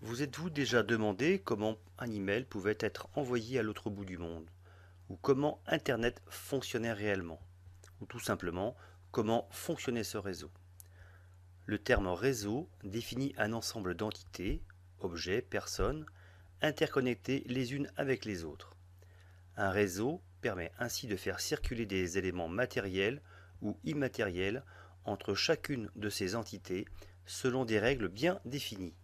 Vous êtes-vous déjà demandé comment un email pouvait être envoyé à l'autre bout du monde? Ou comment Internet fonctionnait réellement? Ou tout simplement, comment fonctionnait ce réseau? Le terme réseau définit un ensemble d'entités, objets, personnes, interconnectées les unes avec les autres. Un réseau permet ainsi de faire circuler des éléments matériels ou immatériels entre chacune de ces entités selon des règles bien définies.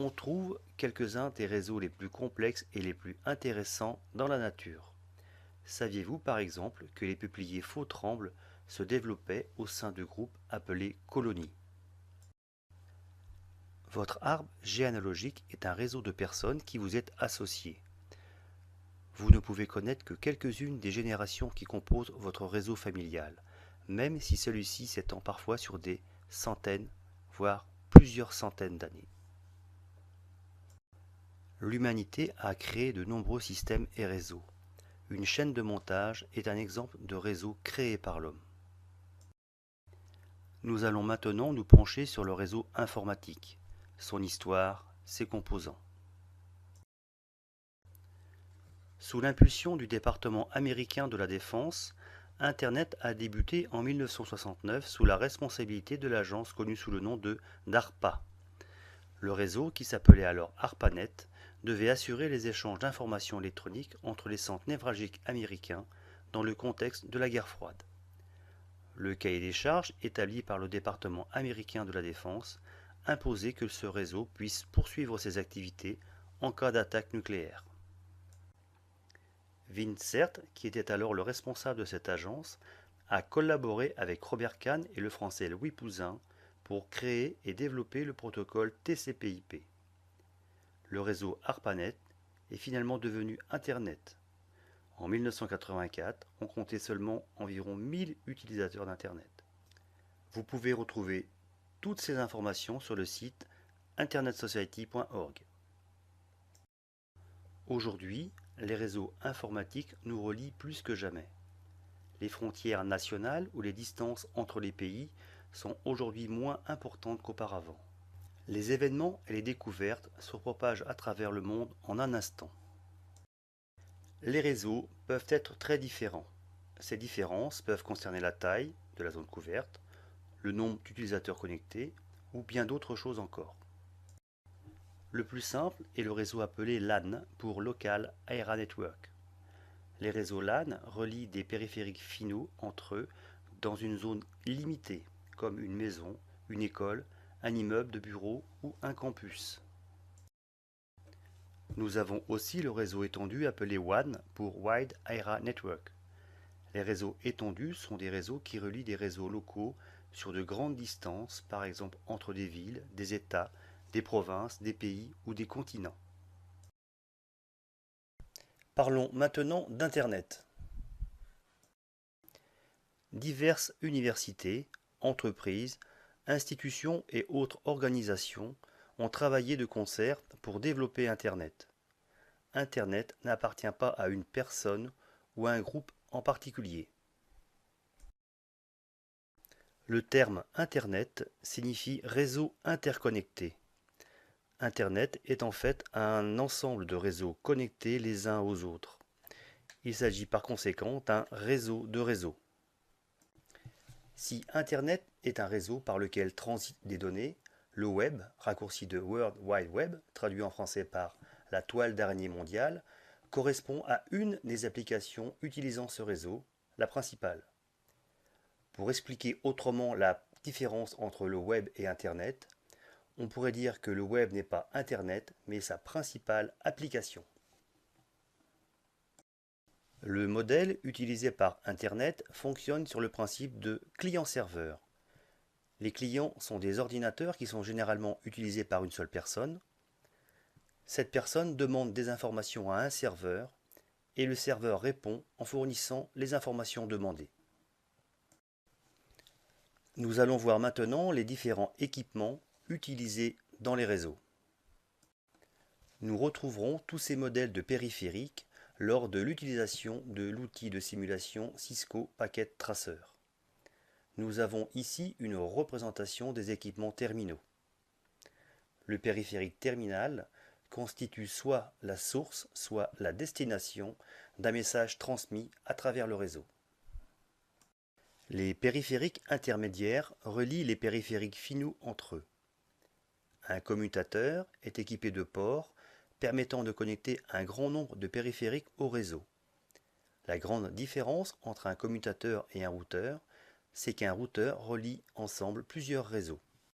On trouve quelques-uns des réseaux les plus complexes et les plus intéressants dans la nature. Saviez-vous par exemple que les peupliers faux-trembles se développaient au sein de groupes appelés colonies? Votre arbre généalogique est un réseau de personnes qui vous est associé. Vous ne pouvez connaître que quelques-unes des générations qui composent votre réseau familial, même si celui-ci s'étend parfois sur des centaines, voire plusieurs centaines d'années. L'humanité a créé de nombreux systèmes et réseaux. Une chaîne de montage est un exemple de réseau créé par l'homme. Nous allons maintenant nous pencher sur le réseau informatique, son histoire, ses composants. Sous l'impulsion du département américain de la Défense, Internet a débuté en 1969 sous la responsabilité de l'agence connue sous le nom de DARPA. Le réseau, qui s'appelait alors ARPANET, devait assurer les échanges d'informations électroniques entre les centres névralgiques américains dans le contexte de la guerre froide. Le cahier des charges établi par le département américain de la Défense imposait que ce réseau puisse poursuivre ses activités en cas d'attaque nucléaire. Vince Cerf, qui était alors le responsable de cette agence, a collaboré avec Robert Kahn et le français Louis Pouzin pour créer et développer le protocole TCP/IP. Le réseau ARPANET est finalement devenu Internet. En 1984, on comptait seulement environ 1000 utilisateurs d'Internet. Vous pouvez retrouver toutes ces informations sur le site internetsociety.org. Aujourd'hui, les réseaux informatiques nous relient plus que jamais. Les frontières nationales ou les distances entre les pays sont aujourd'hui moins importantes qu'auparavant. Les événements et les découvertes se propagent à travers le monde en un instant. Les réseaux peuvent être très différents. Ces différences peuvent concerner la taille de la zone couverte, le nombre d'utilisateurs connectés ou bien d'autres choses encore. Le plus simple est le réseau appelé LAN pour Local Area Network. Les réseaux LAN relient des périphériques finaux entre eux dans une zone limitée, comme une maison, une école, un immeuble de bureaux ou un campus. Nous avons aussi le réseau étendu appelé WAN pour Wide Area Network. Les réseaux étendus sont des réseaux qui relient des réseaux locaux sur de grandes distances, par exemple entre des villes, des États, des provinces, des pays ou des continents. Parlons maintenant d'Internet. Diverses universités, entreprises, institutions et autres organisations ont travaillé de concert pour développer Internet. Internet n'appartient pas à une personne ou à un groupe en particulier. Le terme Internet signifie réseau interconnecté. Internet est en fait un ensemble de réseaux connectés les uns aux autres. Il s'agit par conséquent d'un réseau de réseaux. Si Internet est un réseau par lequel transitent des données, le Web, raccourci de World Wide Web, traduit en français par la toile d'araignée mondiale, correspond à une des applications utilisant ce réseau, la principale. Pour expliquer autrement la différence entre le Web et Internet, on pourrait dire que le Web n'est pas Internet, mais sa principale application. Le modèle utilisé par Internet fonctionne sur le principe de client-serveur. Les clients sont des ordinateurs qui sont généralement utilisés par une seule personne. Cette personne demande des informations à un serveur et le serveur répond en fournissant les informations demandées. Nous allons voir maintenant les différents équipements utilisés dans les réseaux. Nous retrouverons tous ces modèles de périphériques lors de l'utilisation de l'outil de simulation Cisco Packet Tracer. Nous avons ici une représentation des équipements terminaux. Le périphérique terminal constitue soit la source, soit la destination d'un message transmis à travers le réseau. Les périphériques intermédiaires relient les périphériques finaux entre eux. Un commutateur est équipé de ports permettant de connecter un grand nombre de périphériques au réseau. La grande différence entre un commutateur et un routeur, c'est qu'un routeur relie ensemble plusieurs réseaux.